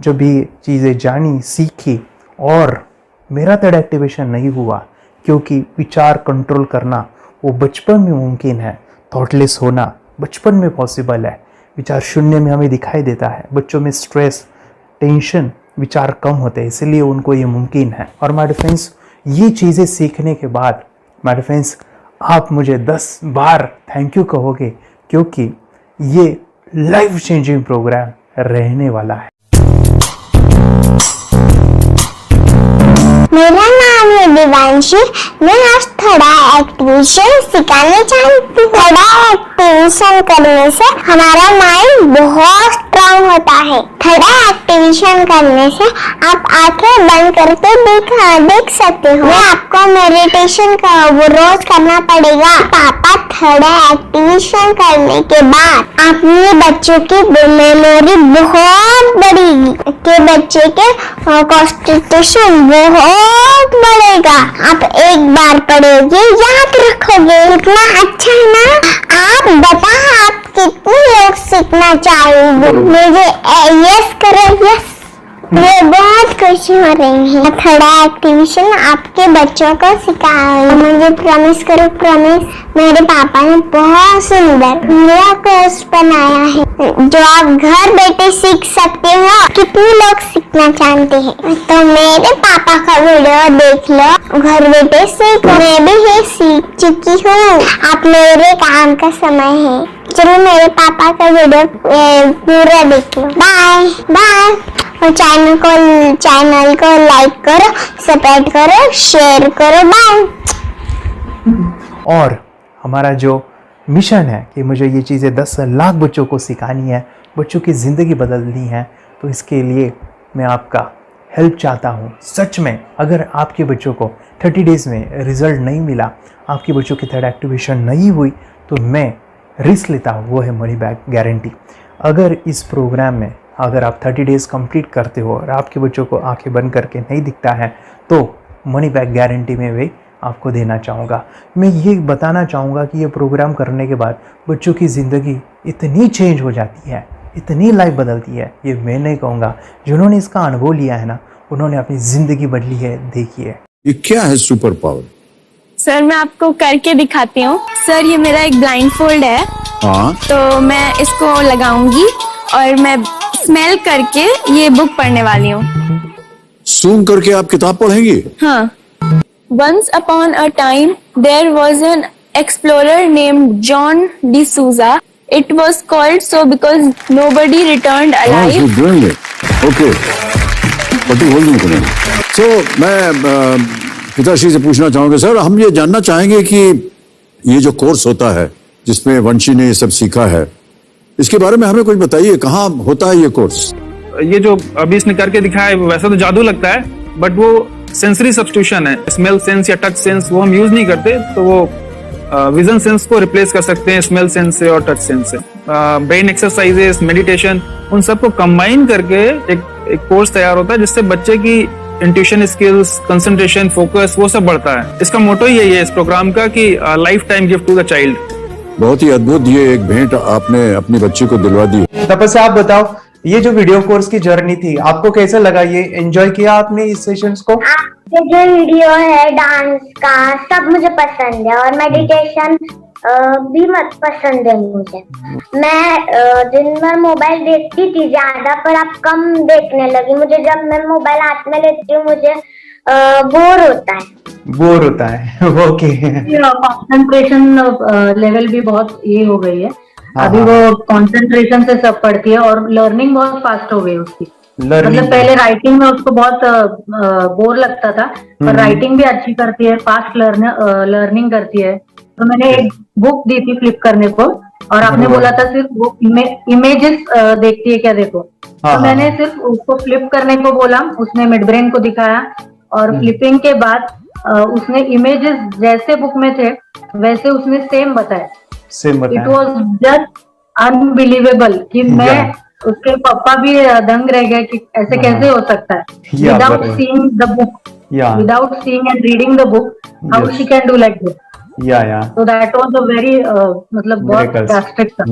S2: जब ये चीज़ें जानी, सीखी, और मेरा थर्ड एक्टिवेशन नहीं हुआ क्योंकि विचार कंट्रोल करना वो बचपन में मुमकिन है। थॉटलेस होना बचपन में पॉसिबल है। विचार शून्य में हमें दिखाई देता है। बच्चों में स्ट्रेस, टेंशन, विचार कम होते हैं, इसलिए उनको ये मुमकिन है। और माय डियर फ्रेंड्स, ये चीज़ें सीखने के बाद माय डियर फ्रेंड्स आप मुझे 10 बार थैंक यू कहोगे, क्योंकि ये लाइफ चेंजिंग प्रोग्राम रहने वाला है।
S12: मेरा नाम है दिवांशी। मैं आज थोड़ा एक्टिवेशन सिखाना चाहती हूँ। थोड़ा एक्टिवेशन करने से हमारा माइंड बहुत स्ट्रांग होता है। थोड़ा एक्टिवेशन करने से आप आंखें बंद करके देख सकते हो। मैं आपको मेडिटेशन का वो रोज करना पड़ेगा। पापा थोड़ा एक्टिवेशन करने के बाद अपने बच्चों की मेमोरी बहुत बढ़ेगी, के बच्चे के कॉन्सेंट्रेशन बहुत बढ़ेगा। आप एक बार पढ़ोगे याद रखोगे, इतना अच्छा है ना। आप बता, आप कितने लोग सीखना चाहोगे? मुझे यस करो, यस। मुझे बहुत खुशी हो रही है। थोड़ा एक्टिवेशन आपके बच्चों को सिखाओ। मुझे प्रॉमिस करो, प्रॉमिस। मेरे पापा ने बहुत सुंदर मेरा कोर्स बनाया है जो आप घर बैठे सीख सकते हो। कितने लोग सीखना चाहते हैं तो मेरे पापा का वीडियो देख लो, घर बैठे सीखो। मैं भी ये सीख चुकी हूँ। आप मेरे काम का समय है, चलो मेरे पापा का वीडियो पूरा देख लो। Bye bye. और चैनल को लाइक करो, सब्सक्राइब करो, शेयर करो। बाय।
S2: और हमारा जो मिशन है कि मुझे ये चीज़ें 10 लाख बच्चों को सिखानी है, बच्चों की ज़िंदगी बदलनी है, तो इसके लिए मैं आपका हेल्प चाहता हूँ। सच में अगर आपके बच्चों को 30 डेज़ में रिज़ल्ट नहीं मिला, आपके बच्चों की थर्ड एक्टिवेशन नहीं हुई, तो मैं रिस्क लेता हूँ, वो है मनी बैक गारंटी। अगर इस प्रोग्राम में अगर आप 30 डेज़ कंप्लीट करते हो और आपके बच्चों को आंखें बंद करके नहीं दिखता है, तो मनी बैक गारंटी में भी आपको देना चाहूँगा। मैं ये बताना चाहूँगा कि ये प्रोग्राम करने के बाद बच्चों की ज़िंदगी इतनी चेंज हो जाती है, इतनी लाइफ बदलती है, ये मैं नहीं कहूँगा। जिन्होंने इसका अनुभव लिया है ना, उन्होंने अपनी ज़िंदगी बदली है। देखिए
S13: ये क्या है सुपर पावर?
S14: सर मैं आपको करके दिखाती हूँ। सर ये मेरा एक ब्लाइंड फोल्ड है।
S13: हाँ, तो
S14: मैं इसको लगाऊंगी और मैं स्मेल करके ये बुक पढ़ने वाली हूँ।
S13: सूंघ करके आप किताब पढ़ेंगी?
S14: हाँ। Once upon a time, there was an explorer named John D'Souza. It was called so because nobody returned alive.
S13: You're doing it. Okay. But you holding it. So मैं पिताश्री से पूछना चाहूंगा, सर हम ये जानना चाहेंगे कि ये जो कोर्स होता है जिसमें वंशी ने ये सब सीखा है, इसके बारे में हमें कुछ बताइए। कहाँ होता है ये कोर्स?
S15: ये जो अभी इसने करके दिखाया है वैसा तो जादू लगता है, बट वो सेंसरी सब्स्टिट्यूशन है। स्मेल सेंस या टच सेंस वो हम यूज नहीं करते, तो वो विजन सेंस को रिप्लेस कर सकते हैं स्मेल सेंस से और टच सेंस से। ब्रेन एक्सरसाइजेस, मेडिटेशन, उन सबको कंबाइन करके एक कोर्स तैयार होता है जिससे बच्चे की इंट्यूशन स्किल्स, कंसंट्रेशन, फोकस वो सब बढ़ता है। इसका मोटो ही यही है इस प्रोग्राम का कि lifetime gift to the child.
S13: बहुत ही अद्भुत ये एक भेंट आपने अपनी बच्ची को दिलवा दी।
S2: तपस्या आप बताओ, ये जो वीडियो कोर्स की जर्नी थी आपको कैसा लगा? ये एंजॉय किया आपने इस सेशंस को?
S12: ये जो वीडियो है डांस का सब मुझे पसंद है और मेडिटेशन भी मत पसंद है मुझे। मैं दिन भर मोबाइल देखती थी ज्यादा, पर अब कम देखने लगी। मुझे जब मैं मोबाइल हाथ में लेती हूँ मुझे बोर होता है। ओके।
S16: कंसंट्रेशन लेवल भी बहुत ये हो गई है। अभी वो कंसंट्रेशन से सब पढ़ती है और लर्निंग बहुत फास्ट हो गई उसकी। मतलब पहले राइटिंग में उसको बहुत बोर लगता था, पर राइटिंग भी अच्छी करती है, फास्ट लर्निंग करती है। तो मैंने एक बुक दी थी फ्लिप करने को और आपने बोला था सिर्फ वो इमेजेस देखती है क्या, देखो। तो मैंने सिर्फ उसको फ्लिप करने को बोला, उसने मिड ब्रेन को दिखाया और फ्लिपिंग के बाद उसने इमेजेस जैसे बुक में थे वैसे उसने सेम बताया। इट वॉज जस्ट अनबिलीवेबल कि मैं उसके पापा भी दंग रह गए कि ऐसे कैसे हो सकता है। Without seeing the book, without seeing and reading the book, how she can do like this. So that was a very मतलब बहुत drastic था।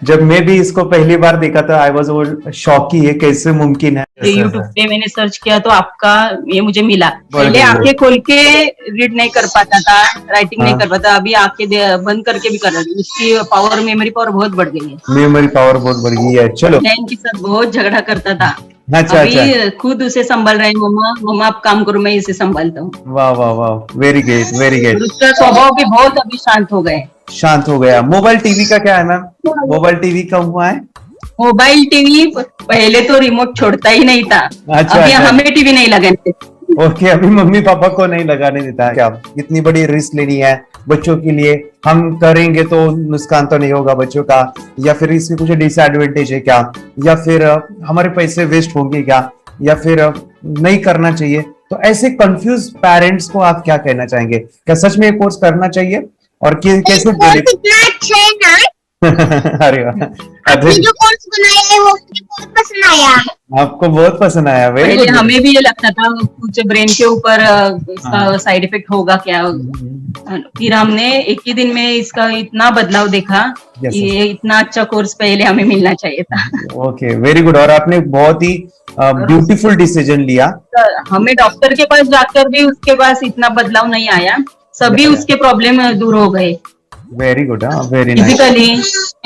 S2: जब मैं भी इसको पहली बार देखा था आई वाज शॉक कि ये कैसे मुमकिन है।
S17: यूट्यूब पे मैंने सर्च किया तो आपका ये मुझे मिला। पहले आंखें खोल के रीड नहीं कर पाता था, राइटिंग नहीं कर पाता, अभी आंखें बंद करके भी कर रही हूँ। उसकी पावर, मेमोरी पावर बहुत बढ़ गई है।
S2: मेमोरी पावर बहुत बढ़ गई है। चलो,
S17: बहन के साथ बहुत झगड़ा करता था।
S2: अच्छा,
S17: अभी खुद उसे संभाल रहे हैं। मम्मा आप काम करो, मैं इसे संभालता हूँ।
S2: वाह वाह वाह, वेरी ग्रेट वेरी ग्रेट।
S17: उसका स्वभाव भी बहुत अभी शांत हो गया। मोबाइल टीवी का क्या है मैम? मोबाइल टीवी कब हुआ है? मोबाइल टीवी पहले तो रिमोट छोड़ता ही नहीं था। अभी हमें टीवी नहीं लगाने देते।
S2: ओके, अभी मम्मी पापा को नहीं लगाने देता है। क्या इतनी बड़ी रिस्क लेनी है बच्चों के लिए? हम करेंगे तो नुकसान तो नहीं होगा बच्चों का, या फिर इसकी कुछ डिसएडवांटेज है क्या, या फिर हमारे पैसे वेस्ट होंगे क्या, या फिर नहीं करना चाहिए? तो ऐसे कंफ्यूज पेरेंट्स को आप क्या कहना चाहेंगे? क्या सच में ये कोर्स करना चाहिए और कैसे?
S12: कितना अच्छा है ना।
S2: अरे
S12: आपने जो कोर्स बनाया है वो मुझे बहुत पसंद आया।
S2: आपको बहुत पसंद आया?
S17: पहले हमें भी ये लगता था कुछ ब्रेन के ऊपर इसका साइड इफेक्ट होगा क्या। फिर हमने एक ही दिन में इसका इतना बदलाव देखा कि ये इतना अच्छा कोर्स पहले हमें मिलना चाहिए था।
S2: Okay, very good. और आपने बहुत ही ब्यूटीफुल डिसीजन लिया।
S17: हमें डॉक्टर के पास जाकर भी उसके पास इतना बदलाव नहीं आया, सभी उसके प्रॉब्लम दूर हो गए।
S2: Very good, very nice.
S17: Physically,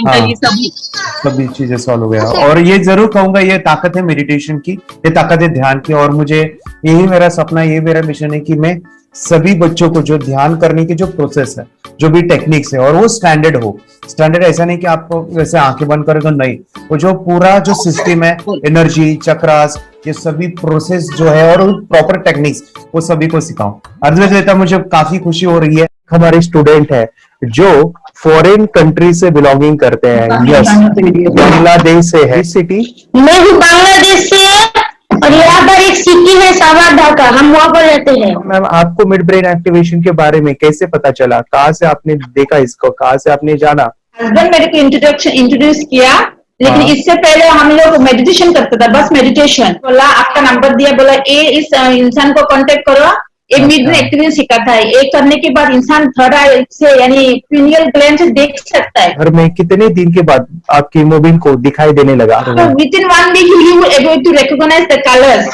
S17: mentally
S2: सभी चीजें सॉल्व हो गया। और ये जरूर कहूंगा, ये ताकत है मेडिटेशन की, ये ताकत है ध्यान की। और मुझे यही मेरा सपना, ये मेरा मिशन है कि मैं सभी बच्चों को जो ध्यान करने की जो प्रोसेस है, जो भी टेक्निक्स है, और वो स्टैंडर्ड हो। स्टैंडर्ड ऐसा नहीं कि आपको वैसे आंखें बंद करें तो नहीं, वो जो पूरा जो सिस्टम है, एनर्जी, चक्रास, ये सभी प्रोसेस जो है और प्रॉपर टेक्निक्स, वो सभी को सिखाऊं। अर्जुन, मुझे काफी खुशी हो रही है। हमारे स्टूडेंट है जो फॉरेन कंट्री से बिलोंगिंग करते हैं। यस, बांग्लादेश से है। सिटी
S12: मैं भी बांग्लादेश से और यहाँ पर एक सिटी है सावर ढाका, हम वहाँ पर रहते हैं।
S2: मैम, आपको मिड ब्रेन एक्टिवेशन के बारे में कैसे पता चला? कहाँ से आपने देखा इसको, कहाँ से आपने जाना?
S18: हस्बैंड मेरे को इंट्रोड्यूस किया, लेकिन इससे पहले हम लोग मेडिटेशन करते थे, बस मेडिटेशन। बोला आपका नंबर दिया, बोला ये इस इंसान को कांटेक्ट करो, एक मिड ब्रेन एक्टिवेशन सिखाता है। एक करने के बाद इंसान थर्ड आई से यानी पिनियल ग्लैंड से देख सकता है।
S2: घर में कितने दिन के बाद आपकी हीमोग्लोबिन को दिखाई देने लगा?
S18: Within 1 week you will able to recognise the colours,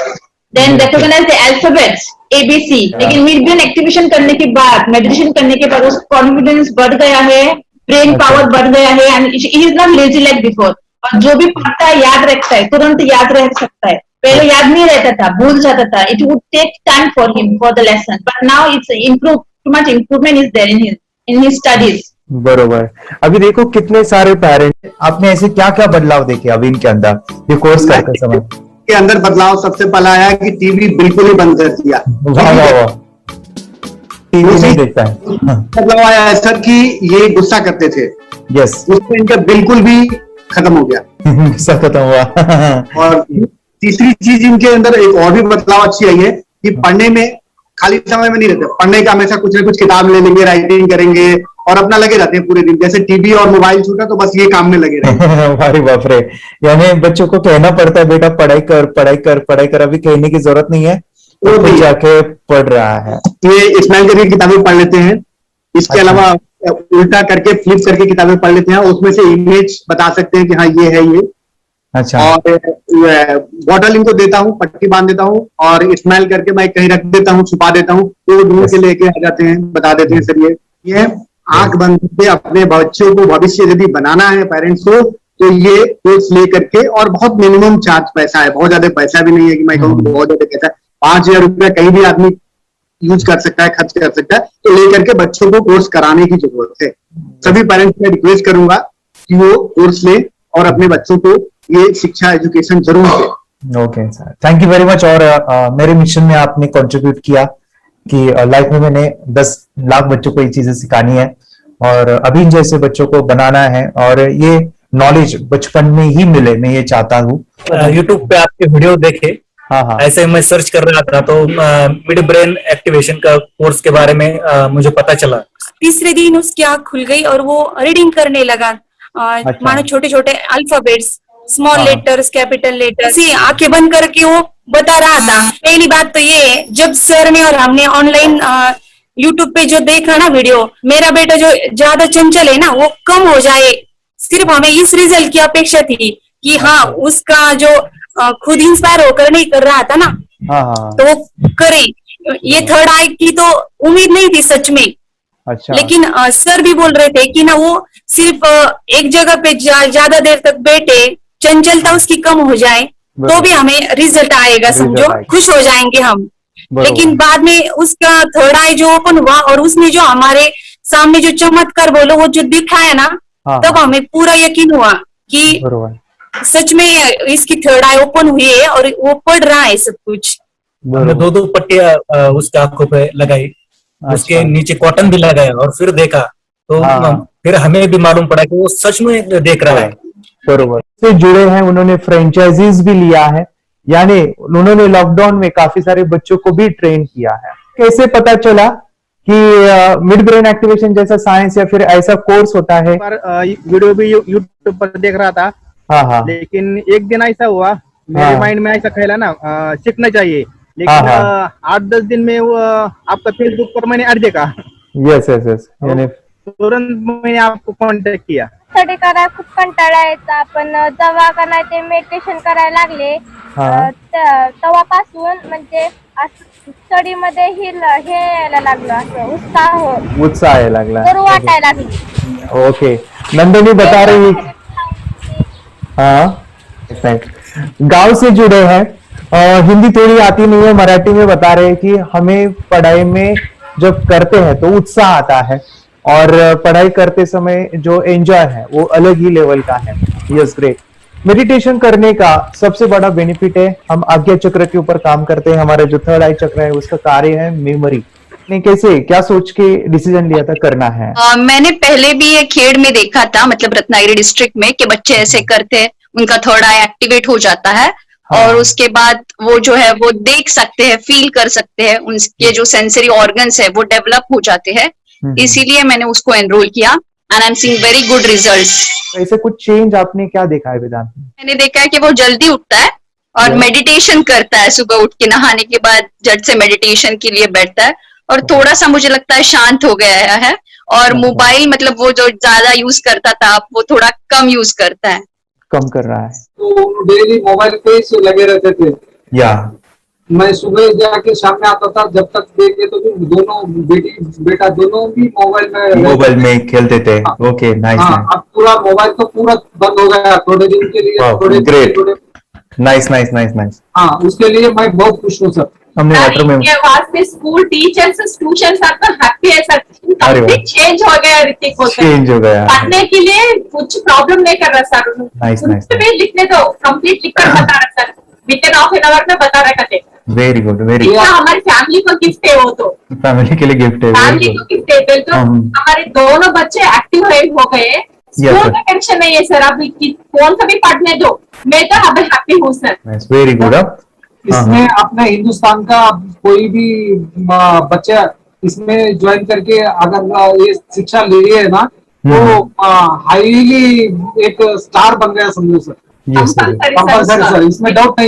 S18: then recognise the alphabets ABC। लेकिन मिड ब्रेन एक्टिवेशन करने के बाद, मेडिटेशन करने के बाद उसका कॉन्फिडेंस बढ़ गया है, ब्रेन पावर बढ़ गया है, and he is not lazy like before. और जो भी पढ़ता है याद रखता है, तुरंत याद रह सकता है। पहले याद नहीं रहता था, भूल जाता था। It would take time for him for the lesson, but now it's improve, too much improvement is there in his studies.
S2: बरोबर। अभी देखो कितने सारे पेरेंट्स, आपने ऐसे क्या क्या बदलाव देखे अभी इनके अंदर ये कोर्स करते समय?
S19: के अंदर बदलाव सबसे पहला आया कि टीवी बिल्कुल ही बंद कर दिया।
S2: वाह वाह वाह, टीवी नहीं देखता है।
S19: बदलाव आया है सर कि ये गुस्सा करते थे।
S2: यस,
S19: उसमें इनका बिल्कुल भी खत्म हो गया।
S2: गुस्सा खत्म हुआ।
S19: और तीसरी चीज इनके अंदर एक और भी बदलाव अच्छी आई है कि पढ़ने में खाली समय में नहीं रहते, पढ़ने का हमेशा कुछ ना कुछ किताब ले लेंगे, राइटिंग करेंगे, और अपना लगे रहते हैं पूरे दिन, जैसे टीवी और मोबाइल छूटा तो बस ये काम में लगे रहते हैं।
S2: अरे बाप रे, यानी बच्चों को कहना पड़ता है बेटा पढ़ाई कर पढ़ाई कर पढ़ाई कर, अभी कहने की जरूरत नहीं है, वो भी जाके पढ़ रहा है।
S19: ये स्माइल करके किताबें पढ़ लेते हैं, इसके अलावा उल्टा करके फ्लिप करके किताबें पढ़ लेते हैं, उसमें से इमेज बता सकते हैं कि हाँ ये है ये।
S2: अच्छा। और
S19: बॉटल इनको देता हूँ, पट्टी बांध देता हूँ और स्माइल करके मैं कहीं रख देता हूँ, छुपा देता हूँ, तो ढूंढ के लेके आ जाते हैं, बता देते हैं सर ये आंख बंद करके अपने बच्चों को भविष्य यदि बनाना है पेरेंट्स को, तो ये कोर्स ले करके, और बहुत मिनिमम चार्ज पैसा है, बहुत ज्यादा पैसा भी नहीं है कि मैं कहूँ बहुत ज्यादा पैसा है, 5,000 रुपया कहीं भी आदमी यूज कर सकता है, खर्च कर सकता है, तो लेकर के बच्चों को कोर्स कराने की जरूरत है। सभी पेरेंट्स में रिक्वेस्ट करूंगा कि वो कोर्स ले और अपने बच्चों को ये शिक्षा एजुकेशन जरूर दे।
S2: Okay sir, thank you very much. और मेरे मिशन में आपने कंट्रीब्यूट किया कि लाइफ में मैंने 10 लाख बच्चों को ये चीजें सिखानी है और अभी जैसे बच्चों को बनाना है, और ये नॉलेज बचपन में ही मिले, मैं ये चाहता हूँ।
S20: यूट्यूब पे आपके वीडियो देखे,
S2: हाँ,
S20: ऐसे मैं सर्च कर रहा था तो मिड ब्रेन एक्टिवेशन का कोर्स के बारे में मुझे पता चला।
S21: तीसरे दिन उसकी आंख खुल गई और वो रीडिंग करने लगा, मानो छोटे छोटे alphabets, small letters, capital letters, आंखें बंद करके वो बता रहा था। पहली बात तो ये, जब सर ने और हमने ऑनलाइन यूट्यूब पे जो देखा ना वीडियो, मेरा बेटा जो ज्यादा चंचल है ना वो कम हो जाए, सिर्फ हमें इस रिजल्ट की अपेक्षा थी कि हाँ उसका जो खुद इंस्पायर होकर नहीं कर रहा था ना, तो वो करे। ये थर्ड आई की तो उम्मीद नहीं थी सच में।
S2: अच्छा।
S21: लेकिन सर भी बोल रहे थे कि ना वो सिर्फ एक जगह पे ज्यादा देर तक बैठे, चंचलता उसकी कम हो जाए तो भी हमें रिजल्ट आएगा, समझो खुश हो जाएंगे हम। लेकिन बाद में उसका थर्ड आई जो ओपन हुआ और उसने जो हमारे सामने जो चमत्कार बोलो वो जो दिखाया ना, तब हमें पूरा यकीन हुआ कि सच में इसकी थर्ड आई ओपन हुई है और वो पढ़ रहा है सब कुछ।
S20: हमने 2 पट्टियां उसके आंखों पे लगाई, उसके नीचे कॉटन भी लगाया और फिर देखा तो फिर हमें भी मालूम पड़ा कि वो सच में देख रहा है।
S2: बरोबर से जुड़े हैं, उन्होंने फ्रेंचाइजीज भी लिया है, यानी उन्होंने लॉकडाउन में काफी सारे बच्चों को भी ट्रेन किया है। कैसे पता चला कि मिड ब्रेन एक्टिवेशन जैसा साइंस या फिर ऐसा कोर्स होता है?
S3: वीडियो भी यूट्यूब पर देख रहा था, लेकिन एक दिन ऐसा हुआ मेरे माइंड में ऐसा खेला ना, सीखना चाहिए, लेकिन 8-10 दिन में वो आपका फेसबुक पर मैंने ऐड देखा।
S2: यस यस यस, यानी
S3: तुरंत मैंने आपको कॉन्टॅक्ट किया।
S12: स्टडी करायला खूप कंटाळा यायचा, पण जेव्हा का नाही ते मेडिटेशन करायला लागले तेव्हापासून म्हणजे स्टडी मध्ये हे यायला लागलं, असं
S2: उत्साह यायला लागला,
S12: बरं वाटायला लागलं।
S2: ओके, नंदिनी बता रही, हाँ गांव से जुड़े हैं, हिंदी थोड़ी आती नहीं है, मराठी में बता रहे हैं कि हमें पढ़ाई में जब करते हैं तो उत्साह आता है और पढ़ाई करते समय जो एंजॉय है वो अलग ही लेवल का है। Yes, great. मेडिटेशन करने का सबसे बड़ा बेनिफिट है, हम आज्ञा चक्र के ऊपर काम करते हैं, हमारा जो थर्ड आई चक्र है उसका कार्य है मेमोरी। ने कैसे क्या सोच के डिसीजन लिया था करना है?
S22: मैंने पहले भी ये खेड़ में देखा था, मतलब रत्नागिरी डिस्ट्रिक्ट में, कि बच्चे ऐसे करते हैं, उनका थर्ड आई एक्टिवेट हो जाता है और उसके बाद वो जो है वो देख सकते हैं, फील कर सकते हैं, उनके जो सेंसरी ऑर्गन्स है वो डेवलप हो जाते हैं। इसीलिए मैंने उसको एनरोल किया and I am seeing very good results.
S2: ऐसे कुछ चेंज आपने क्या देखा है वेदांत?
S22: मैंने देखा है कि वो जल्दी उठता है और मेडिटेशन करता है, सुबह उठ के नहाने के बाद झट से मेडिटेशन के लिए बैठता है और थोड़ा सा मुझे लगता है शांत हो गया है, और मोबाइल मतलब वो जो ज्यादा यूज करता था वो थोड़ा कम यूज करता है,
S2: कम कर रहा है।
S23: तो डेली मोबाइल पे ही लगे रहते थे,
S2: या
S23: मैं सुबह जाके शाम में आता था, जब तक देखे तो दोनों बेटा दोनों भी मोबाइल में
S2: खेलते थे। Okay, nice.
S23: अब पूरा मोबाइल तो पूरा बंद हो गया थोड़े दिन के लिए, थोड़े
S2: नाइस नाइस नाइस नाइस।
S23: हाँ, उसके लिए मैं बहुत खुश हूँ सर।
S2: हमने वाटर में
S18: वास्ते स्कूल टीचर्स ट्यूशन आपका हैप्पी है सर, कंप्लीट चेंज हो गया ऋतिक को,
S2: चेंज हो गया, पढ़ने
S18: के लिए कुछ प्रॉब्लम नहीं कर रहा सर।
S2: नाइस नाइस,
S18: लिखने दो, कंप्लीट लिखकर बता रहा sir, with in half an hour में बता रहा कहते।
S2: Very good, very good.
S18: हमारी फैमिली को गिफ्ट है, वो तो
S2: फैमिली के लिए गिफ्ट है,
S18: फैमिली को गिफ्ट है। तो हमारे दोनों बच्चे एक्टिव हो गए, स्कूल का टेंशन नहीं है सर, अभी कौन सा भी पढ़ने दो, मैं तो अभी हैप्पी हूँ सर।
S2: Very good.
S23: इसमें अपने हिंदुस्तान का कोई भी बच्चा इसमें ज्वाइन करके अगर ये शिक्षा ले है ना तो हाईली एक स्टार बन गया समझो सर। कंपल्सरी सर, इसमें डाउट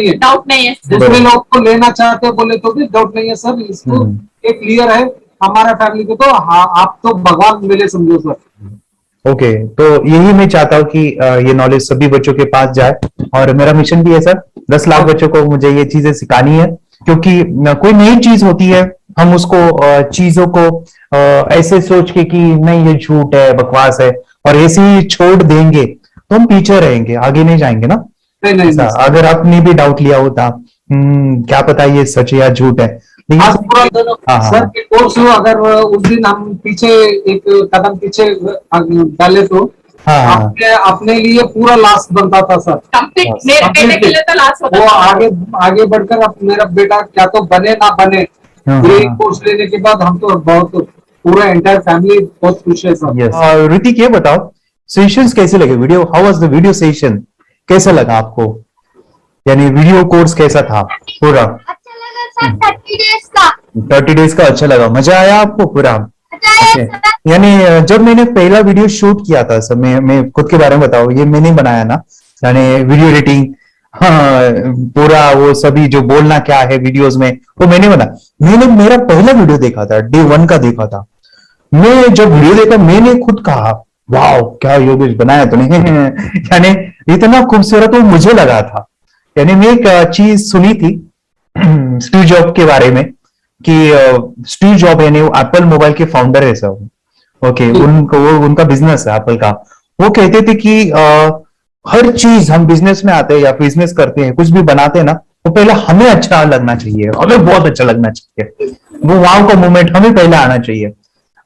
S23: नहीं है। दूसरे लोग को लेना चाहते बोले तो भी डाउट नहीं है सर, इसको एक क्लियर है हमारा फैमिली को। तो आप तो भगवान मिले समझो सर।
S2: ओके, तो यही मैं चाहता हूँ कि ये नॉलेज सभी बच्चों के पास जाए, और मेरा मिशन भी है सर, 10 लाख बच्चों को मुझे ये चीजें सिखानी है, क्योंकि कोई नई चीज होती है हम उसको चीजों को ऐसे सोच के कि नहीं ये झूठ है, बकवास है, और ऐसे ही छोड़ देंगे तो हम पीछे रहेंगे, आगे नहीं जाएंगे ना। नहीं, अगर आपने भी डाउट लिया होता क्या पता ये सच है या झूठ है,
S23: सर के कोर्स अगर उस दिन हम पीछे एक कदम पीछे डाले तो अपने लिए पूरा लास्ट बनता था सर।
S17: मेरे बेटे के लिए तो लास्ट होता था।
S23: वो आगे बढ़कर अब मेरा बेटा क्या तो बने ना बने, ये कोर्स लेने के बाद हम तो बहुत पूरा एंटायर फैमिली बहुत खुश है सर।
S2: ऋतिक ये बताओ सेशंस कैसे लगे, video how was the video session, कैसा लगा आपको, यानी वीडियो कोर्स कैसा था पूरा?
S12: अच्छा लगा सर,
S2: 30 डेज का अच्छा लगा, मजा आया आपको पूरा? यानी जब मैंने पहला वीडियो शूट किया था सर, मैं खुद के बारे में बताओ, ये मैंने बनाया ना, यानी वीडियो एडिटिंग, पूरा वो सभी जो बोलना क्या है वीडियोस में वो मैंने बना। मैंने मेरा पहला वीडियो देखा था, डे 1 का देखा था। मैं जब वीडियो देखा मैंने खुद कहा वाह क्या योगेश बनाया तूने यानी इतना खूबसूरत वो मुझे लगा था। यानी मैं एक चीज सुनी थी स्टीव जॉब के बारे में कि स्टीव जॉब यानी वो एप्पल मोबाइल के फाउंडर है सर, ओके, उनका बिजनेस है एप्पल का। वो कहते थे कि हर चीज हम बिजनेस में आते हैं या बिजनेस करते हैं, कुछ भी बनाते हैं ना, तो पहले हमें अच्छा लगना चाहिए, हमें बहुत अच्छा लगना चाहिए, वो वाव का मोमेंट हमें पहले आना चाहिए।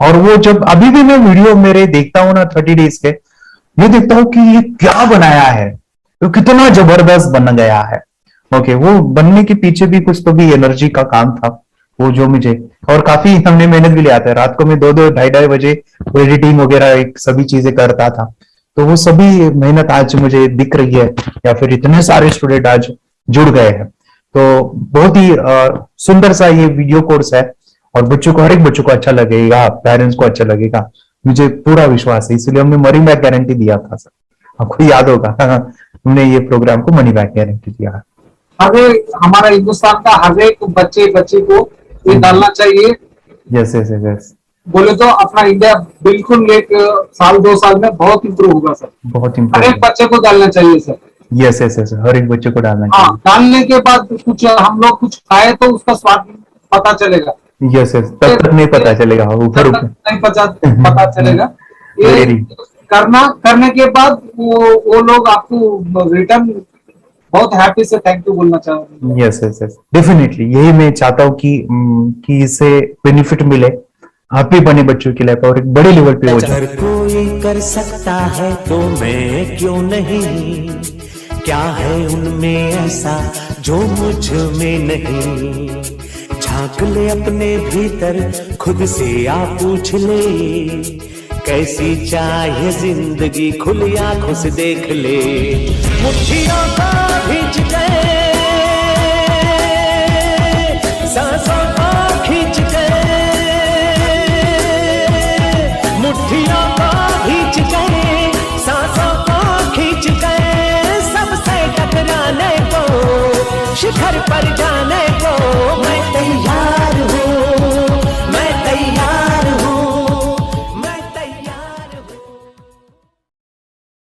S2: और वो जब अभी भी मैं वीडियो मेरे देखता हूँ ना 30 डेज के, मैं देखता हूँ कि ये क्या बनाया है, तो कितना जबरदस्त बन गया है। ओके, वो बनने के पीछे भी कुछ तो भी एनर्जी का काम था वो जो मुझे, और काफी हमने मेहनत भी लिया था। रात को मैं 2-2 ढाई बजे एडिटिंग वगैरह सभी चीजें करता था, तो वो सभी मेहनत आज मुझे दिख रही है, या फिर इतने सारे स्टूडेंट आज जुड़ गए हैं। तो बहुत ही सुंदर सा ये वीडियो कोर्स है, और बच्चों को, हर एक बच्चों को अच्छा लगेगा, पेरेंट्स को अच्छा लगेगा, मुझे पूरा विश्वास है। इसलिए हमने मनी बैक गारंटी दिया था सर, आपको याद होगा हमने ये प्रोग्राम को मनी बैक गारंटी दिया है।
S23: हमारा हिंदुस्तान का हर एक बच्चे को ये डालना चाहिए।
S2: यस
S23: बोले तो अपना इंडिया बिल्कुल 1 साल 2 साल में बहुत इम्प्रूव होगा सर,
S2: बहुत
S23: हर एक बच्चे को डालना चाहिए सर।
S2: यस हर एक बच्चे को डालना चाहिए।
S23: डालने के बाद कुछ हम लोग कुछ खाए तो उसका स्वाद पता चलेगा।
S2: यस तब तक नहीं पता चलेगा, ऊपर
S23: नहीं पता चलेगा। ये करने के बाद वो लोग आपको रिटर्न बहुत हैप्पी से थैंक यू बोलना चाहूंगा।
S2: यस डेफिनेटली, यही मैं चाहता हूँ कि इससे बेनिफिट मिले, हैप्पी बने बच्चों की लाइफ और एक बड़े लेवल पे हो जाए।
S1: अगर कोई कर सकता है तो मैं क्यों नहीं, क्या है उनमें ऐसा जो मुझ में नहीं, झांक ले अपने भीतर खुद से आ पूछ ले, कैसी चाहे जिंदगी खुली आंखों से देख ले, मुट्ठियों को खींच के सांसों को खींच के, मुट्ठियों को खींच के सांसों को खींच के, सबसे टकराने को शिखर पर